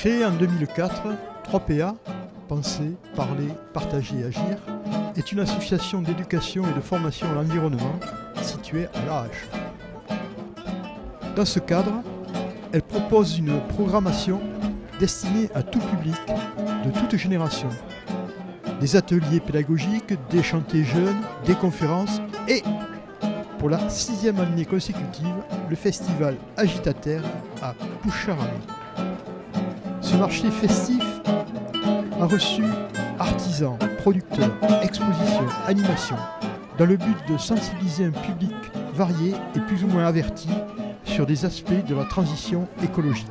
Créé en 2004, 3PA, Penser, Parler, Partager et Agir, est une association d'éducation et de formation à l'environnement située à La Hache. Dans ce cadre, elle propose une programmation destinée à tout public, de toute génération. Des ateliers pédagogiques, des chantiers jeunes, des conférences et, pour la 6e année consécutive, le festival Agitaterre à Poucharamé. Ce marché festif a reçu artisans, producteurs, expositions, animations, dans le but de sensibiliser un public varié et plus ou moins averti sur des aspects de la transition écologique.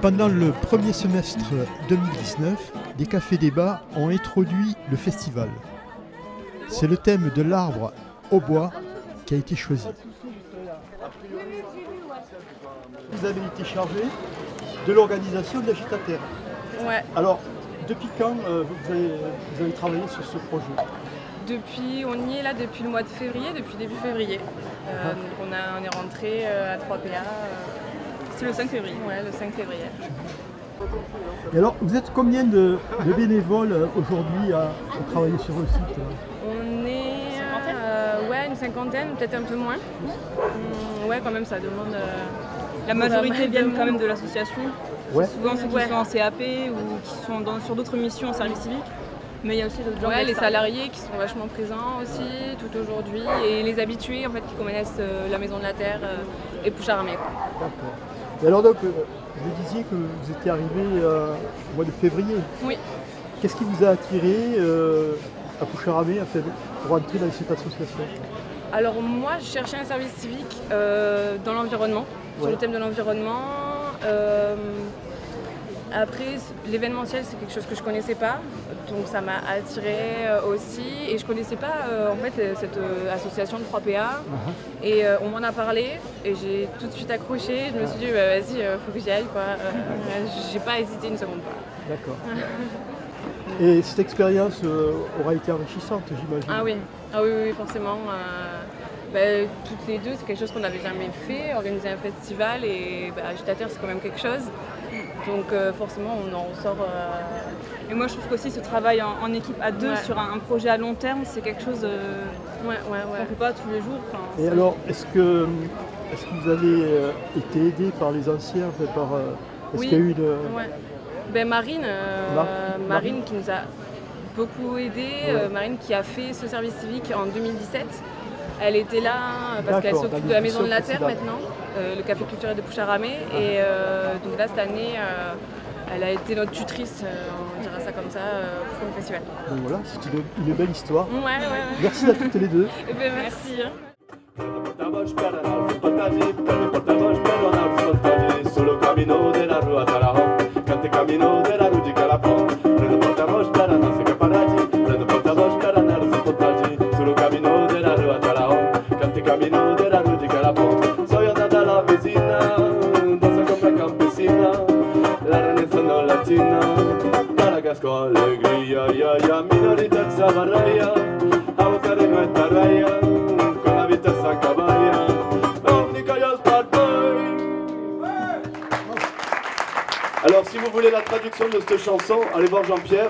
Pendant le premier semestre 2019, des cafés-débats ont introduit le festival. C'est le thème de l'arbre au bois qui a été choisi. Vous avez été chargé de l'organisation d'Agitaterre. Ouais. Alors, depuis quand vous avez travaillé sur ce projet? On y est là depuis le mois de février, depuis début février. Donc on est rentré à 3PA. C'est le 5 février. Ouais, le 5 février. Et alors, vous êtes combien de bénévoles aujourd'hui à travailler sur le site? On est une cinquantaine, peut-être un peu moins. Ouais, quand même, ça demande. La majorité viennent quand même de l'association. Ouais. Souvent ceux qui sont en CAP ou qui sont sur d'autres missions en service civique. Mais il y a aussi d'autres gens. Ouais, les salariés qui sont vachement présents aussi, tout aujourd'hui. Et les habitués, en fait, qui connaissent la Maison de la Terre et Poucharamé. D'accord. Et alors donc, vous disiez que vous étiez arrivé au mois de février. Oui. Qu'est-ce qui vous a attiré à Poucharamé pour entrer dans cette association? Alors moi, je cherchais un service civique dans l'environnement, sur le thème de l'environnement. Après, l'événementiel, c'est quelque chose que je ne connaissais pas, donc ça m'a attirée aussi. Et je ne connaissais pas en fait, cette association de 3PA. Et on m'en a parlé et j'ai tout de suite accroché. Je me suis dit, vas-y, faut que j'y aille, quoi. J'ai pas hésité une seconde. D'accord. Et cette expérience aura été enrichissante, j'imagine. Ah oui, forcément. Toutes les deux, c'est quelque chose qu'on n'avait jamais fait, organiser un festival et Agitaterre, c'est quand même quelque chose. Donc forcément, on en ressort. Et moi, je trouve qu'aussi ce travail en équipe à deux sur un projet à long terme, c'est quelque chose qu'on ne fait pas tous les jours. Et alors, est-ce que vous avez été aidé par les anciens, est-ce qu'il y a eu Marine qui nous a beaucoup aidés, Marine qui a fait ce service civique en 2017. Elle était là parce qu'elle s'occupe de la Maison de la Terre maintenant, le café culturel de Poucharamé. Et donc là, cette année, elle a été notre tutrice, on dira ça comme ça, pour le festival. Donc voilà, c'est une belle histoire. Ouais. Merci à toutes les deux. Merci. Alors si vous voulez la traduction de cette chanson, allez voir Jean-Pierre,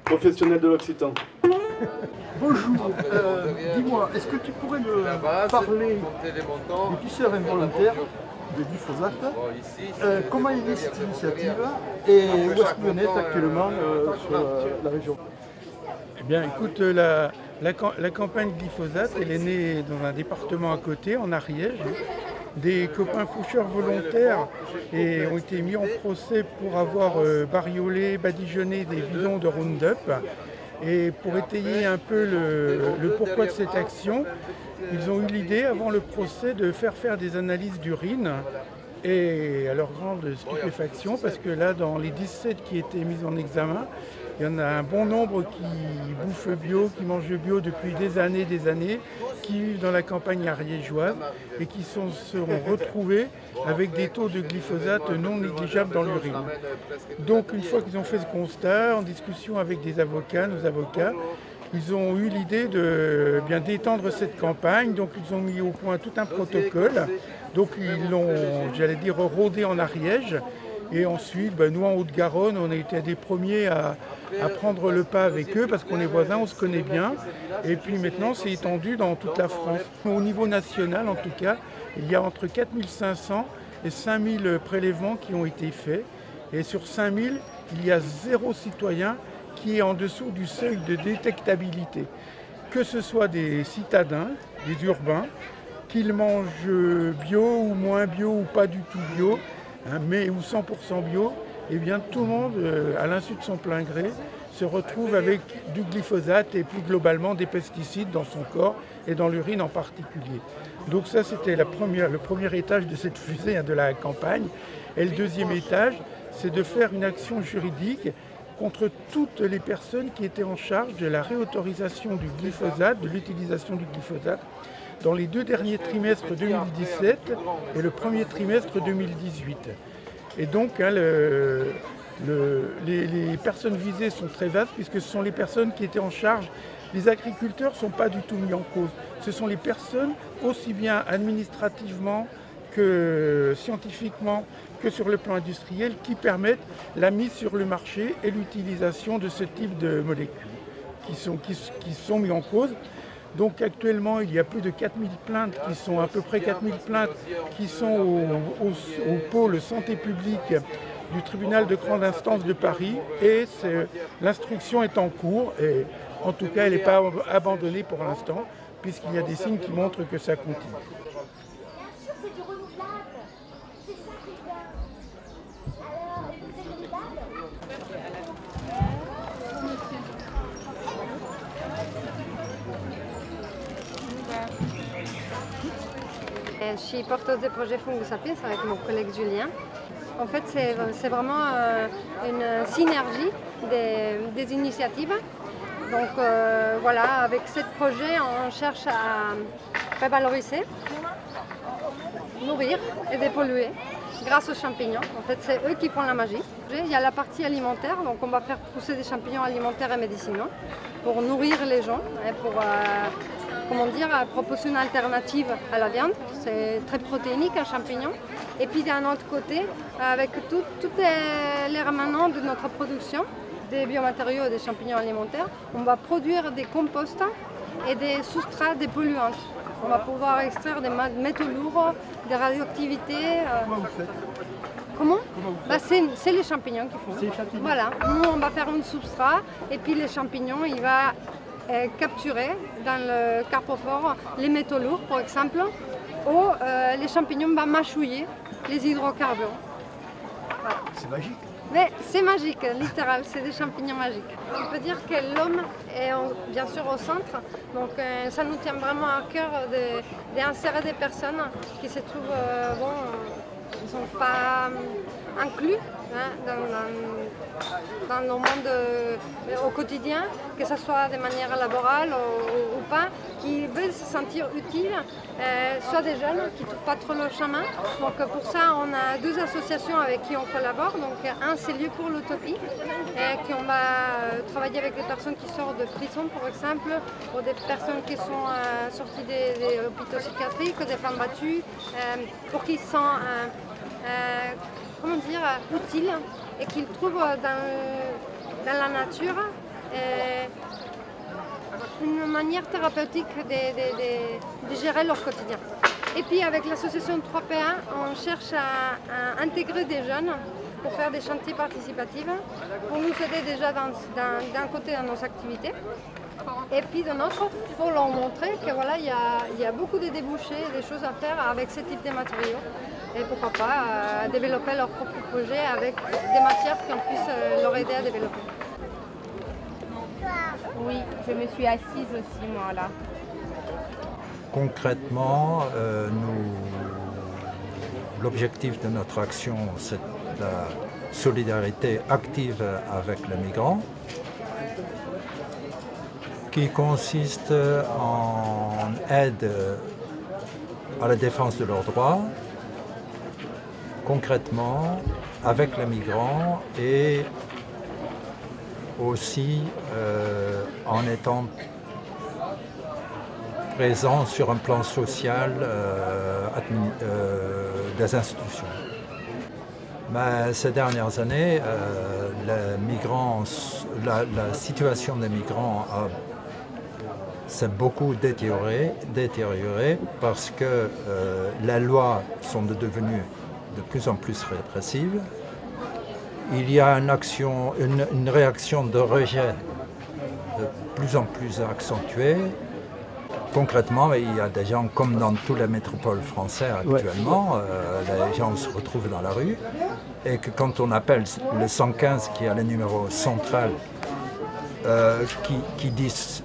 professionnel de l'occitan. Bonjour, dis-moi, est-ce que tu pourrais me parler des glisseurs involontaires de glyphosate, comment est née cette initiative et où est-ce que vous en êtes actuellement sur la région? Eh bien écoute, la campagne glyphosate, elle est née dans un département à côté, en Ariège. Des copains faucheurs volontaires ont été mis en procès pour avoir bariolé, badigeonné des bidons de Roundup. Et pour étayer un peu le pourquoi de cette action, ils ont eu l'idée, avant le procès, de faire des analyses d'urine. Et à leur grande stupéfaction, parce que là, dans les 17 qui étaient mis en examen, il y en a un bon nombre qui bouffent bio, qui mangent bio depuis des années, qui vivent dans la campagne ariégeoise et qui se sont retrouvés avec des taux de glyphosate non négligeables dans l'urine. Donc une fois qu'ils ont fait ce constat, en discussion avec des avocats, nos avocats, ils ont eu l'idée d'étendre cette campagne. Donc ils ont mis au point tout un protocole. Donc ils l'ont, j'allais dire, rodé en Ariège. Et ensuite, nous en Haute-Garonne, on a été des premiers à prendre le pas avec eux parce qu'on est voisins, on se connaît bien. Et puis maintenant, c'est étendu dans toute la France. Au niveau national, en tout cas, il y a entre 4500 et 5000 prélèvements qui ont été faits. Et sur 5000, il y a 0 citoyen qui est en dessous du seuil de détectabilité. Que ce soit des citadins, des urbains, qu'ils mangent bio ou moins bio ou pas du tout bio, ou 100% bio, eh bien tout le monde, à l'insu de son plein gré, se retrouve avec du glyphosate et plus globalement des pesticides dans son corps et dans l'urine en particulier. Donc ça, c'était le premier étage de cette fusée de la campagne. Et le deuxième étage, c'est de faire une action juridique contre toutes les personnes qui étaient en charge de la réautorisation du glyphosate, de l'utilisation du glyphosate, dans les 2 derniers trimestres 2017 et le premier trimestre 2018. Et donc, les personnes visées sont très vastes puisque ce sont les personnes qui étaient en charge. Les agriculteurs ne sont pas du tout mis en cause. Ce sont les personnes, aussi bien administrativement que scientifiquement, que sur le plan industriel, qui permettent la mise sur le marché et l'utilisation de ce type de molécules qui sont mis en cause. Donc actuellement, il y a plus de 4000 plaintes qui sont, à peu près 4000 plaintes qui sont au pôle santé publique du tribunal de grande instance de Paris et l'instruction est en cours et en tout cas elle n'est pas abandonnée pour l'instant puisqu'il y a des signes qui montrent que ça continue. Je suis porteuse des projets Fungus Sapiens avec mon collègue Julien. En fait, c'est vraiment une synergie des initiatives. Donc voilà, avec ce projet, on cherche à revaloriser, nourrir et dépolluer grâce aux champignons. En fait, c'est eux qui font la magie. Il y a la partie alimentaire, donc on va faire pousser des champignons alimentaires et médicinaux pour nourrir les gens, et pour proposer une alternative à la viande. C'est très protéinique un champignon. Et puis d'un autre côté, avec tous les remanents de notre production, des biomatériaux et des champignons alimentaires, on va produire des composts et des soustrats dépolluants. On va pouvoir extraire des métaux lourds, des radioactivités. Comment c'est les champignons qui font. Voilà, nous on va faire un substrat et puis les champignons, il va capturer dans le carpophore les métaux lourds par exemple, ou les champignons vont mâchouiller les hydrocarbures. Voilà. C'est magique. Mais c'est magique, littéral, c'est des champignons magiques. On peut dire que l'homme est bien sûr au centre, donc ça nous tient vraiment à cœur d'insérer des personnes qui se trouvent, ils ne sont pas inclus dans le monde au quotidien, que ce soit de manière laborale ou pas, qui veulent se sentir utiles, soit des jeunes qui ne trouvent pas trop le chemin. Donc pour ça, on a 2 associations avec qui on collabore. Donc un, c'est Lieu pour l'Utopie, qui on va travailler avec des personnes qui sortent de prison, par exemple, ou des personnes qui sont sorties des hôpitaux psychiatriques, des femmes battues, pour qu'ils sont utiles et qu'ils trouvent dans la nature une manière thérapeutique de gérer leur quotidien. Et puis avec l'association 3PA, on cherche à intégrer des jeunes pour faire des chantiers participatifs, pour nous aider déjà d'un côté dans nos activités, et puis de l'autre pour leur montrer que voilà, il y a beaucoup de débouchés, des choses à faire avec ce type de matériaux. Et pourquoi pas développer leur propre projet avec des matières qui puissent leur aider à développer. Oui, je me suis assise aussi moi là. Concrètement, l'objectif de notre action, c'est la solidarité active avec les migrants, qui consiste en aide à la défense de leurs droits, concrètement avec les migrants et aussi en étant présent sur un plan social des institutions. Mais ces dernières années, la situation des migrants s'est beaucoup détériorée parce que les lois sont devenues de plus en plus répressives. Il y a une réaction de rejet de plus en plus accentuée. Concrètement, il y a des gens, comme dans toutes les métropoles françaises actuellement, les gens se retrouvent dans la rue et que quand on appelle le 115, qui est le numéro central, qui dit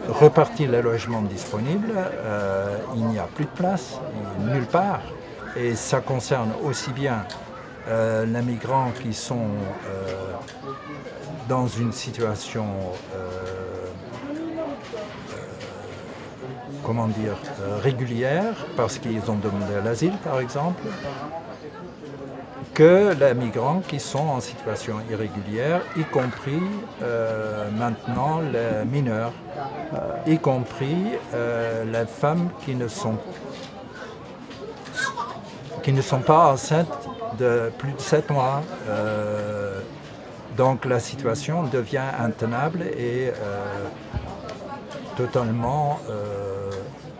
repartir les logements disponibles, il n'y a plus de place, nulle part. Et ça concerne aussi bien les migrants qui sont dans une situation régulière, parce qu'ils ont demandé l'asile par exemple, que les migrants qui sont en situation irrégulière, y compris maintenant les mineurs, y compris les femmes qui ne sont pas enceintes de plus de 7 mois. Donc la situation devient intenable et totalement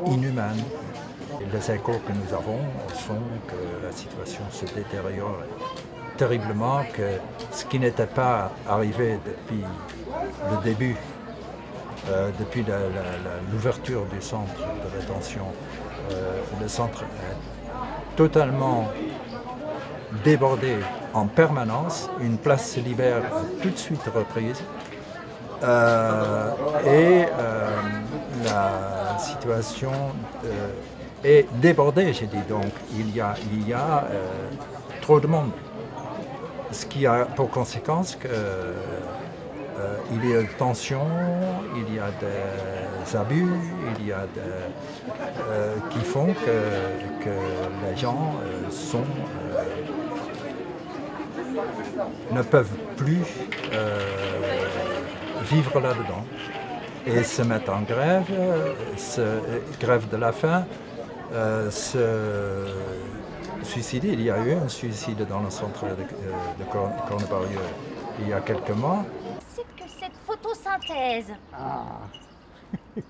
inhumaine. Et les échos que nous avons sont que la situation se détériore terriblement, que ce qui n'était pas arrivé depuis le début, depuis l'ouverture du centre de rétention, le centre est totalement débordé en permanence, une place se libère tout de suite reprise. La situation est débordée, j'ai dit, donc il y a trop de monde, ce qui a pour conséquence qu'il y a des tensions, il y a des abus, il y a qui font que les gens ne peuvent plus vivre là-dedans et se mettre en grève, grève de la faim, se suicider. Il y a eu un suicide dans le centre de Cornebarieux il y a quelques mois. C'est que cette photosynthèse.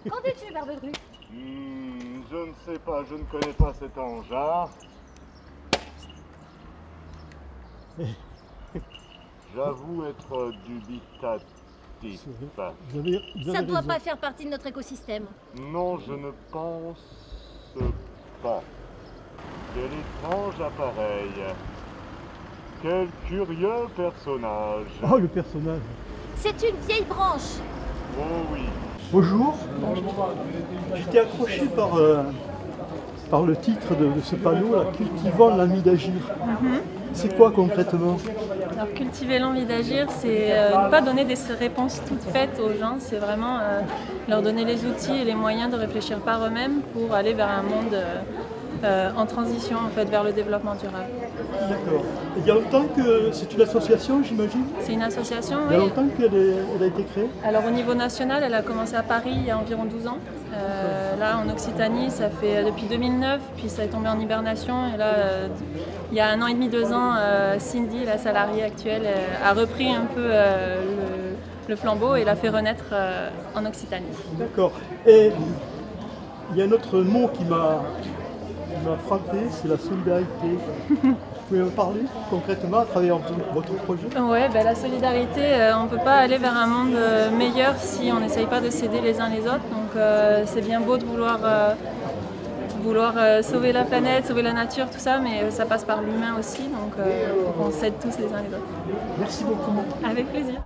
Qu'en dis-tu, Barbedru? Je ne sais pas, je ne connais pas cet engin. J'avoue être dubitatif. Ça ne doit pas faire partie de notre écosystème. Non, je ne pense pas. Quel étrange appareil. Quel curieux personnage. Oh, le personnage. C'est une vieille branche. Oh oui. Bonjour. J'étais accroché par le titre de ce panneau, là, Cultivons l'envie d'agir. C'est quoi concrètement? Alors cultiver l'envie d'agir, c'est ne pas donner des réponses toutes faites aux gens, c'est vraiment leur donner les outils et les moyens de réfléchir par eux-mêmes pour aller vers un monde en transition en fait, vers le développement durable. D'accord. Il y a longtemps que c'est une association, j'imagine? C'est une association, oui. Il y a longtemps qu'elle a été créée? Alors au niveau national, elle a commencé à Paris il y a environ 12 ans. Là en Occitanie, ça fait depuis 2009, puis ça est tombé en hibernation. Et là, il y a 1 an et demi, 2 ans, Cindy, la salariée actuelle, a repris un peu le flambeau et l'a fait renaître en Occitanie. D'accord. Et il y a un autre mot qui m'a frappé, c'est la solidarité. Vous pouvez me parler concrètement à travers votre projet? Oui, ben la solidarité, on ne peut pas aller vers un monde meilleur si on n'essaye pas de s'aider les uns les autres. Donc c'est bien beau de vouloir sauver la planète, sauver la nature, tout ça, mais ça passe par l'humain aussi. Donc on s'aide tous les uns les autres. Merci beaucoup. Avec plaisir.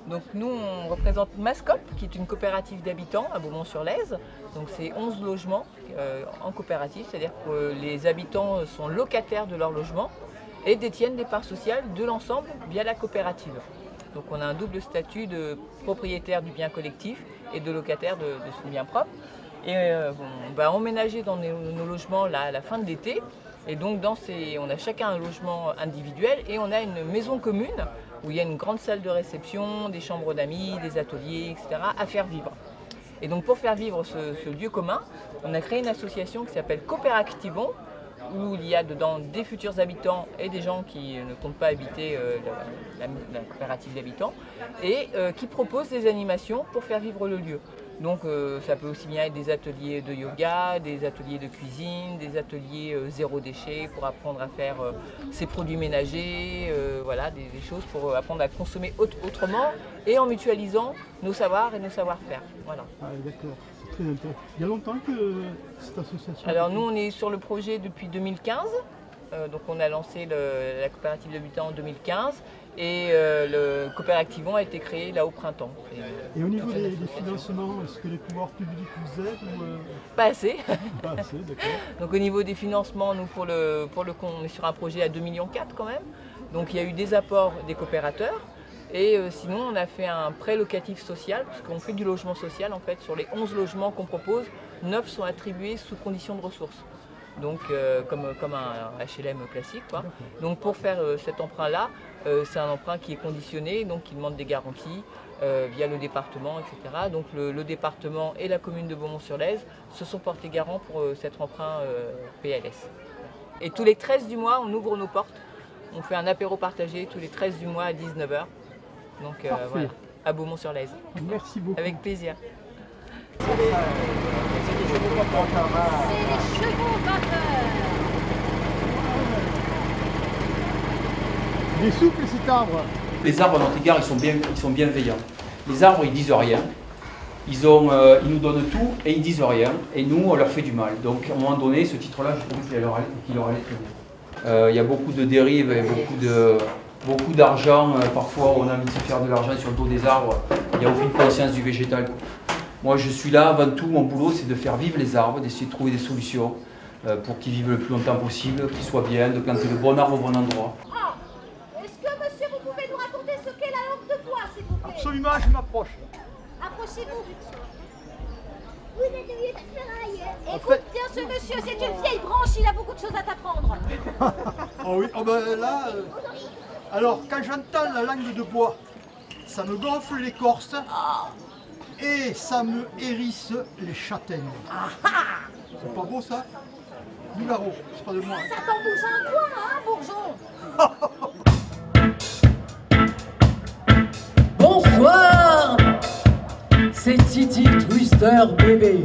Donc nous, on représente Mascop, qui est une coopérative d'habitants à Beaumont-sur-Lèze. Donc c'est 11 logements en coopérative, c'est-à-dire que les habitants sont locataires de leur logement et détiennent des parts sociales de l'ensemble via la coopérative. Donc on a un double statut de propriétaire du bien collectif et de locataire de son bien propre. Et on va emménager dans nos logements là, à la fin de l'été. Et donc on a chacun un logement individuel et on a une maison commune où il y a une grande salle de réception, des chambres d'amis, des ateliers, etc. à faire vivre. Et donc pour faire vivre ce lieu commun, on a créé une association qui s'appelle Coopéractivons, où il y a dedans des futurs habitants et des gens qui ne comptent pas habiter la coopérative d'habitants et qui proposent des animations pour faire vivre le lieu. Donc ça peut aussi bien être des ateliers de yoga, des ateliers de cuisine, des ateliers zéro déchet pour apprendre à faire ses produits ménagers, voilà, des choses pour apprendre à consommer autrement et en mutualisant nos savoirs et nos savoir-faire. Voilà. Ah, d'accord, c'est très intéressant. Il y a longtemps que cette association... Alors nous on est sur le projet depuis 2015, donc on a lancé la coopérative d'habitants en 2015 et le Coopéractivons a été créé là au printemps. Et au niveau des financements, est-ce que les pouvoirs publics vous aident ou Pas assez. Pas assez, d'accord. Donc au niveau des financements, nous on est sur un projet à 2,4 millions quand même. Donc il y a eu des apports des coopérateurs. Et sinon, on a fait un prêt locatif social, parce qu'on fait du logement social en fait. Sur les 11 logements qu'on propose, 9 sont attribués sous conditions de ressources. Donc comme un HLM classique, quoi. Donc pour faire cet emprunt-là, c'est un emprunt qui est conditionné, donc qui demande des garanties via le département, etc. Donc le département et la commune de Beaumont-sur-Lèze se sont portés garants pour cet emprunt PLS. Et tous les 13 du mois, on ouvre nos portes. On fait un apéro partagé tous les 13 du mois à 19 h. Donc voilà, à Beaumont-sur-Lèze. Merci beaucoup. Avec plaisir. C'est les chevaux vapeur. Il est souple cet arbre. Les arbres à notre égard, ils sont bienveillants. Les arbres, ils disent rien. Ils nous donnent tout et ils disent rien. Et nous, on leur fait du mal. Donc à un moment donné, ce titre-là, je trouve qu'il leur allait très bien. Il y a beaucoup de dérives et beaucoup d'argent. Parfois, on a envie de se faire de l'argent sur le dos des arbres. Il n'y a aucune conscience du végétal. Moi, je suis là, avant tout, mon boulot, c'est de faire vivre les arbres, d'essayer de trouver des solutions pour qu'ils vivent le plus longtemps possible, qu'ils soient bien, de planter le bon arbre au bon endroit. Est-ce que, monsieur, vous pouvez nous raconter ce qu'est la lampe de bois, s'il vous plaît? Absolument, je m'approche. Approchez-vous. Écoute bien ce monsieur, c'est une vieille branche, il a beaucoup de choses à t'apprendre. Oh oui, oh ben là... Alors, quand j'entends la langue de bois, ça me gonfle l'écorce et ça me hérisse les châtaignes. C'est pas beau ça? Nougaro, c'est pas de moi. Ça t'embouche un coin, hein, bourgeon? Bonsoir, c'est Titi Twister bébé.